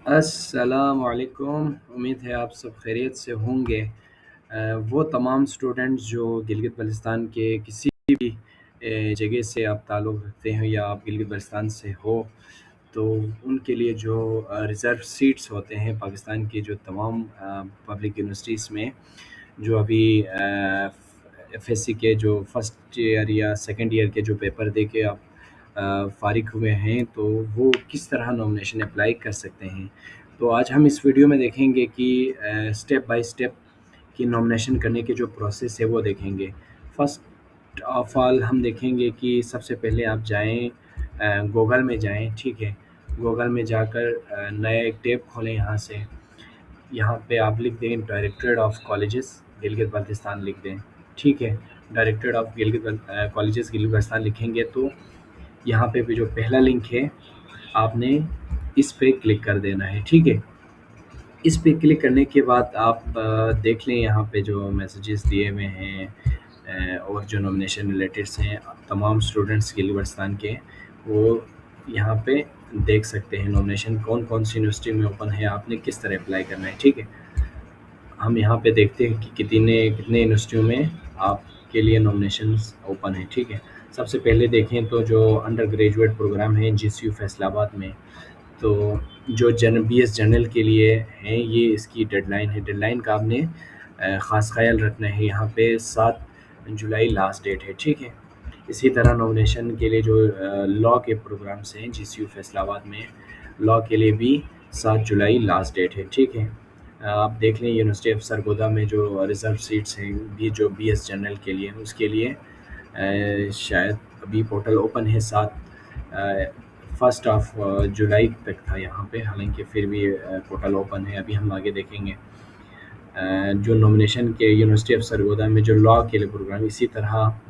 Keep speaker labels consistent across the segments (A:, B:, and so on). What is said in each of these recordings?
A: अस्सलामुअलैकुम। उम्मीद है आप सब खैरियत से होंगे। वो तमाम स्टूडेंट्स जो गिलगित बल्तिस्तान के किसी भी जगह से आप ताल्लुक़ रखते हैं या आप गिलगित बल्तिस्तान से हो, तो उनके लिए जो रिज़र्व सीट्स होते हैं पाकिस्तान की जो तमाम पब्लिक यूनिवर्सिटीज़ में, जो अभी एफएससी के जो फर्स्ट ईयर या सेकंड ईयर के जो पेपर दे के आप फ़ारिग हुए हैं, तो वो किस तरह नॉमिनेशन अप्लाई कर सकते हैं। तो आज हम इस वीडियो में देखेंगे कि स्टेप बाय स्टेप कि नॉमिनेशन करने के जो प्रोसेस है वो देखेंगे। फ़र्स्ट ऑफ़ ऑल हम देखेंगे कि सबसे पहले आप जाएँ, गूगल में जाएँ, ठीक है। गूगल में जाकर नया एक टैब खोलें यहाँ से। यहाँ पे आप लिख दें directorate of colleges Gilgit Baltistan लिख दें, ठीक है। Directorate of colleges Gilgit Baltistan लिखेंगे तो यहाँ पे भी जो पहला लिंक है आपने इस पे क्लिक कर देना है, ठीक है। इस पे क्लिक करने के बाद आप देख लें यहाँ पे जो मैसेजेस दिए हुए हैं और जो नॉमिनेशन रिलेटेड्स हैं तमाम स्टूडेंट्स गिलगित बाल्टिस्तान के, वो यहाँ पे देख सकते हैं नॉमिनेशन कौन-कौन सी यूनिवर्सिटी में ओपन है, आपने किस तरह अप्लाई करना है, ठीक है। हम यहाँ पे देखते हैं कि कितने यूनिवर्सिटियों में आपके लिए नॉमिनेशंस ओपन हैं, ठीक है। सबसे पहले देखें तो जो अंडर ग्रेजुएट प्रोग्राम है जीसीयू फैसलाबाद में, तो जो बीएस जनरल के लिए हैं, ये इसकी डेडलाइन है। डेडलाइन का आपने ख़ास ख़याल रखना है। यहाँ पे 7 जुलाई लास्ट डेट है, ठीक है। इसी तरह नॉमिनेशन के लिए जो लॉ के प्रोग्राम्स हैं जीसीयू फैसलाबाद में, लॉ के लिए भी 7 जुलाई लास्ट डेट है, ठीक है। आप देख लें यूनिवर्सिटी ऑफ सरगोदा में जो रिज़र्व सीट्स हैं भी जो बीएस जनरल के लिए, उसके लिए शायद अभी पोर्टल ओपन है 1 ऑफ जुलाई तक था यहाँ पे, हालांकि फिर भी पोर्टल ओपन है। अभी हम आगे देखेंगे जो नॉमिनेशन के यूनिवर्सिटी ऑफ सरगोदा में जो लॉ के लिए प्रोग्राम, इसी तरह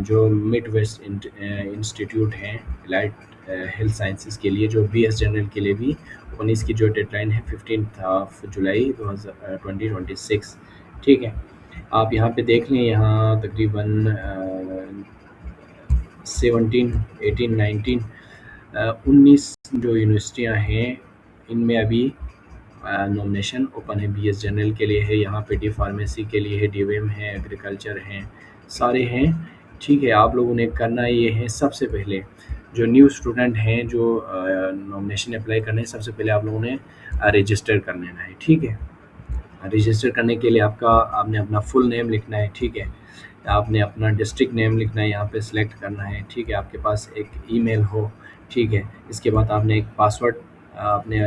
A: जो मिड वेस्ट इंस्टीट्यूट हैं एलाइड हेल्थ साइंसेस के लिए, जो बीएस जनरल के लिए भी 19 की जो डेडलाइन है 15 ऑफ जुलाई 2026, ठीक है। आप यहाँ पे देख लें, यहाँ तकरीबन 17, 18, 19, 19 जो यूनिवर्सिटियाँ हैं, इनमें अभी नॉमिनेशन ओपन है। बीएस जनरल के लिए है, यहाँ पे डी फार्मेसी के लिए है, डीवीएम है, एग्रीकल्चर हैं, सारे हैं, ठीक है। आप लोगों ने करना ये है, सबसे पहले जो न्यू स्टूडेंट हैं जो नॉमिनेशन अप्लाई करने हैं, सबसे पहले आप लोगों ने रजिस्टर कर लेना है, ठीक है। रजिस्टर करने के लिए आपने अपना फुल नेम लिखना है, ठीक है। आपने अपना डिस्ट्रिक्ट नेम लिखना है, यहाँ पे सिलेक्ट करना है, ठीक है। आपके पास एक ईमेल हो, ठीक है। इसके बाद आपने एक पासवर्ड आपने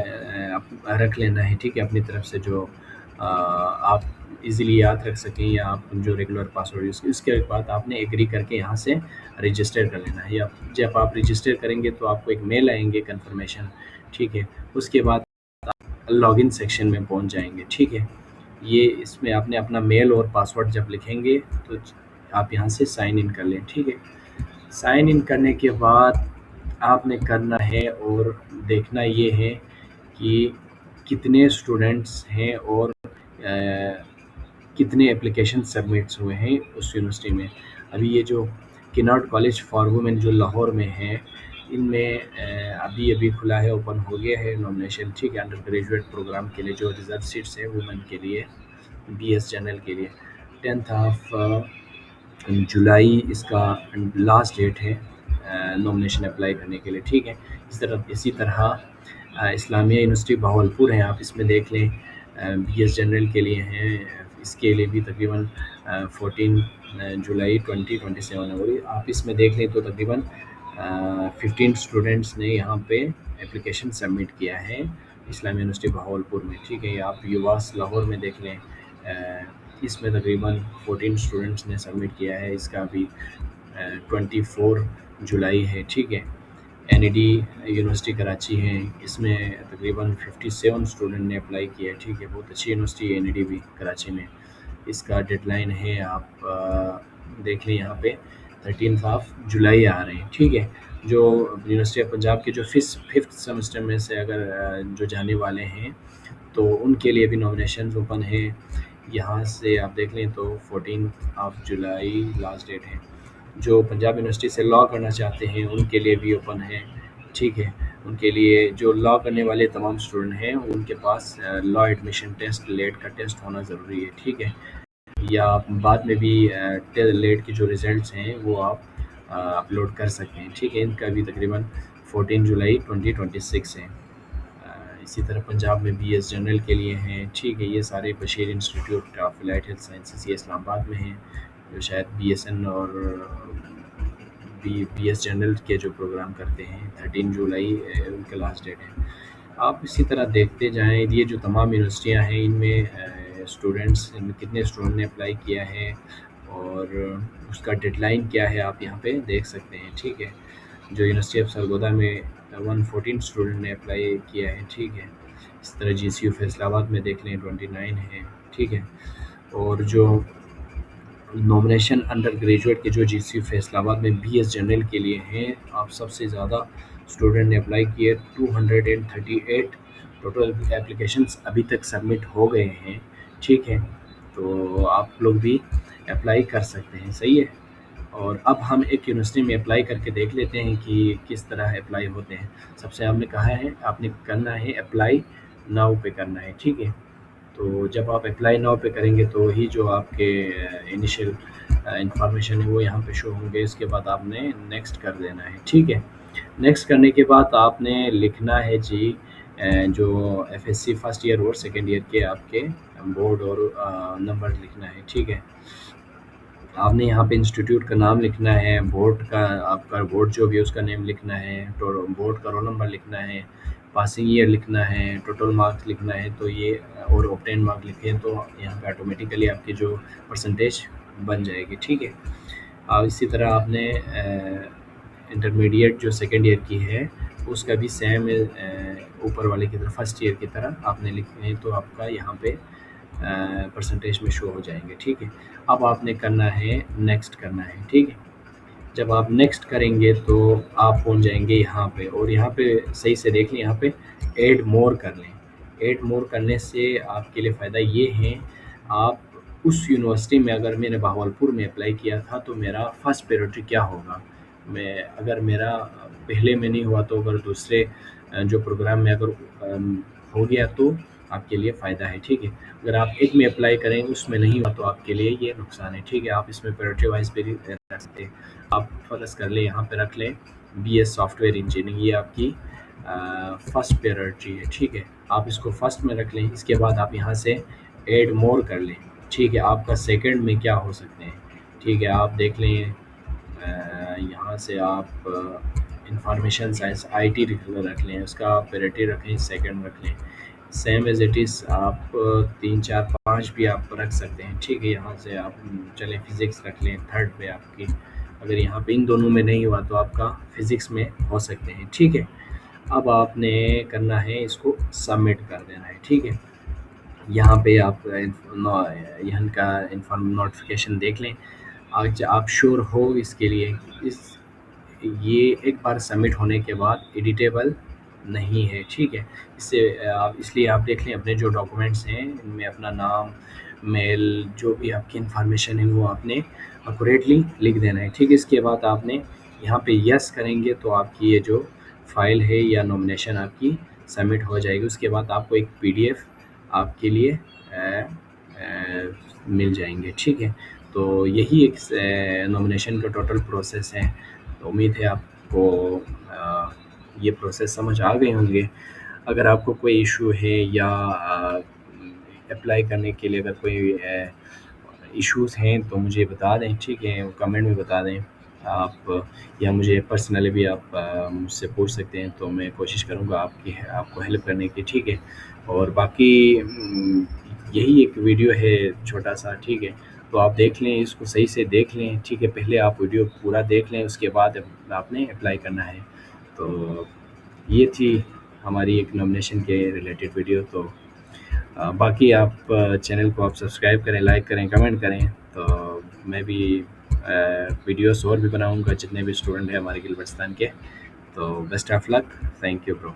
A: रख लेना है, ठीक है, अपनी तरफ से जो आप इजीली याद रख सकें, या आप जो रेगुलर पासवर्ड यूज़, इसके बाद आपने एग्री करके यहाँ से रजिस्टर कर लेना है। या जब आप रजिस्टर करेंगे तो आपको एक मेल आएंगे कन्फर्मेशन, ठीक है। उसके बाद लॉगिन सेक्शन में पहुँच जाएंगे, ठीक है। ये इसमें आपने अपना मेल और पासवर्ड जब लिखेंगे तो आप यहाँ से साइन इन कर लें, ठीक है। साइन इन करने के बाद आपने करना है और देखना ये है कि कितने स्टूडेंट्स हैं और कितने एप्लीकेशन सबमिट्स हुए हैं उस यूनिवर्सिटी में। अभी ये जो किनॉट कॉलेज फॉर वुमेन जो लाहौर में है, इनमें अभी खुला है, ओपन हो गया है नॉमिनेशन, ठीक है। अंडर ग्रेजुएट प्रोग्राम के लिए जो रिज़र्व सीट्स हैं वुमेन के लिए, बीएस जनरल के लिए 10 ऑफ जुलाई इसका लास्ट डेट है नॉमिनेशन अप्लाई करने के लिए, ठीक है। इसी तरह इस्लामिया यूनिवर्सिटी बहावलपुर है, आप इसमें देख लें, बीएस जनरल के लिए हैं, इसके लिए भी तकरीबन 14 जुलाई 2027 है। और आप इसमें देख लें तो तकरीबन 15 स्टूडेंट्स ने यहाँ पे एप्लीकेशन सबमिट किया है इस्लामिया यूनिवर्सिटी बहावलपुर में, ठीक है। आप युवास लाहौर में देख लें, इसमें तकरीबन 14 स्टूडेंट्स ने सबमिट किया है, इसका भी 24 जुलाई है, ठीक है। एनईडी यूनिवर्सिटी कराची है, इसमें तकरीबन 57 स्टूडेंट ने अप्लाई किया है, ठीक है। बहुत अच्छी यूनिवर्सिटी है एनईडी भी कराची में। इसका डेडलाइन है, आप देख लें यहाँ पे 13 ऑफ जुलाई आ रहे हैं, ठीक है। जो यूनिवर्सिटी ऑफ पंजाब के जो फिफ्थ सेमेस्टर में से अगर जो जाने वाले हैं तो उनके लिए भी नॉमिनेशन ओपन है। यहाँ से आप देख लें तो 14 ऑफ जुलाई लास्ट डेट है। जो पंजाब यूनिवर्सिटी से लॉ करना चाहते हैं उनके लिए भी ओपन है, ठीक है। उनके लिए जो लॉ करने वाले तमाम स्टूडेंट हैं उनके पास लॉ एडमिशन टेस्ट लेट का टेस्ट होना ज़रूरी है, ठीक है। या बाद में भी लेट के जो रिज़ल्ट्स हैं वो आप अपलोड कर सकते हैं, ठीक है। इनका भी तकरीबन 14 जुलाई 2026 है। इसी तरह पंजाब में बीएस जनरल के लिए हैं, ठीक है। ये सारे Bashir institute of allied health sciences ये इस्लामाबाद में हैं, जो शायद बीएसएन और बीएस जनरल के जो प्रोग्राम करते हैं 13 जुलाई उनका लास्ट डेट है। आप इसी तरह देखते जाएँ, ये जो तमाम यूनिवर्सिटियाँ हैं इनमें स्टूडेंट्स इनमें कितने स्टूडेंट ने अप्लाई किया है और उसका डेडलाइन क्या है, आप यहाँ पे देख सकते हैं, ठीक है। जो यूनिवर्सिटी ऑफ सरगोदा में 114 स्टूडेंट ने अप्लाई किया है, ठीक है। इस तरह जीसीयू फैसलाबाद में देख लें 29 है, ठीक है। और जो नॉमिनेशन अंडर ग्रेजुएट के जो जीसीयू फैसलाबाद में बीएस जनरल के लिए हैं, आप सबसे ज़्यादा स्टूडेंट ने अप्लाई किए 238 टोटल एप्लीकेशंस अभी तक सबमिट हो गए हैं, ठीक है। तो आप लोग भी अप्लाई कर सकते हैं, सही है। और अब हम एक यूनिवर्सिटी में अप्लाई करके देख लेते हैं कि किस तरह अप्लाई होते हैं। सबसे आपने कहा है आपने करना है अप्लाई नाउ पे करना है, ठीक है। तो जब आप अप्लाई नाउ पे करेंगे तो ही जो आपके इनिशियल इंफॉर्मेशन है वो यहाँ पे शो होंगे। इसके बाद आपने नेक्स्ट कर देना है, ठीक है। नेक्स्ट करने के बाद आपने लिखना है जी जो एफएससी फर्स्ट ईयर और सेकेंड ईयर के आपके बोर्ड और नंबर लिखना है, ठीक है। आपने यहाँ पे इंस्टीट्यूट का नाम लिखना है, बोर्ड का आपका बोर्ड जो भी है उसका नेम लिखना है, बोर्ड का रोल नंबर लिखना है, पासिंग ईयर लिखना है, टोटल मार्क्स लिखना है। तो ये और ऑब्टेन मार्क लिखें तो यहाँ पे ऑटोमेटिकली आपकी जो परसेंटेज बन जाएगी, ठीक है। और इसी तरह आपने इंटरमीडिएट जो सेकेंड ईयर की है उसका भी सेम ऊपर वाले की तरह फर्स्ट ईयर की तरह आपने लिखना है, तो आपका यहाँ पे परसेंटेज में शो हो जाएंगे, ठीक है। अब आपने करना है नेक्स्ट करना है, ठीक है। जब आप नेक्स्ट करेंगे तो आप पहुंच जाएंगे यहाँ पे, और यहाँ पे सही से देख लें, यहाँ पे ऐड मोर कर लें। ऐड मोर करने से आपके लिए फ़ायदा ये है, आप उस यूनिवर्सिटी में अगर मैंने बहावलपुर में अप्लाई किया था तो मेरा फर्स्ट प्रायोरिटी क्या होगा, मैं अगर मेरा पहले में नहीं हुआ तो अगर दूसरे जो प्रोग्राम में अगर हो गया तो आपके लिए फ़ायदा है, ठीक है। अगर आप एक में अप्लाई करें उसमें नहीं हुआ तो आपके लिए ये नुकसान है, ठीक है। आप इसमें प्रायोरिटी वाइज भी रख सकते हैं। आप फ़र्ज़ कर लें यहाँ पे रख लें बीएस सॉफ्टवेयर इंजीनियरिंग, ये आपकी फर्स्ट प्रायोरिटी है, ठीक है। आप इसको फर्स्ट में रख लें। इसके बाद आप यहाँ से ऐड मोर कर लें, ठीक है। आपका सेकंड में क्या हो सकते हैं, ठीक है। आप देख लें यहाँ से आप इंफॉर्मेशन साइंस आईटी रख लें, उसका आप प्रायोरिटी रखें सेकंड रख लें। सेम एज इट इज़ आप 3 4 5 भी आप रख सकते हैं, ठीक है। यहाँ से आप चलें फिज़िक्स रख लें थर्ड पे आपकी, अगर यहाँ पे इन दोनों में नहीं हुआ तो आपका फ़िज़िक्स में हो सकते हैं, ठीक है। अब आपने करना है इसको सबमिट कर देना है, ठीक है। यहाँ पे आप यहाँ का इन्फॉर्म नोटिफिकेशन देख लें। आज आप श्योर हो इसके लिए, ये एक बार सबमिट होने के बाद एडिटेबल नहीं है, ठीक है। इससे आप इसलिए आप देख लें अपने जो डॉक्यूमेंट्स हैं इनमें अपना नाम, मेल, जो भी आपकी इन्फॉर्मेशन है वो आपने एक्यूरेटली लिख देना है, ठीक है। इसके बाद आपने यहाँ पे यस करेंगे तो आपकी ये जो फ़ाइल है या नॉमिनेशन आपकी सबमिट हो जाएगी। उसके बाद आपको एक पीडीएफ आपके लिए मिल जाएंगे, ठीक है। तो यही एक नॉमिनेशन का टोटल प्रोसेस है। तो उम्मीद है आपको ये प्रोसेस समझ आ गए होंगे। अगर आपको कोई इशू है या अप्लाई करने के लिए अगर कोई इश्यूज़ हैं तो मुझे बता दें, ठीक है। कमेंट में बता दें आप, या मुझे पर्सनली भी आप मुझसे पूछ सकते हैं, तो मैं कोशिश करूँगा आपको हेल्प करने की, ठीक है। और बाकी यही एक वीडियो है छोटा सा, ठीक है। तो आप देख लें, इसको सही से देख लें, ठीक है। पहले आप वीडियो पूरा देख लें, उसके बाद आपने अप्लाई करना है। तो ये थी हमारी एक नॉमिनेशन के रिलेटेड वीडियो। तो बाकी आप चैनल को आप सब्सक्राइब करें, लाइक करें, कमेंट करें। तो मैं भी वीडियोस और भी बनाऊंगा जितने भी स्टूडेंट हैं हमारे गिलबर्टिस्तान के। तो best of luck, thank you bro.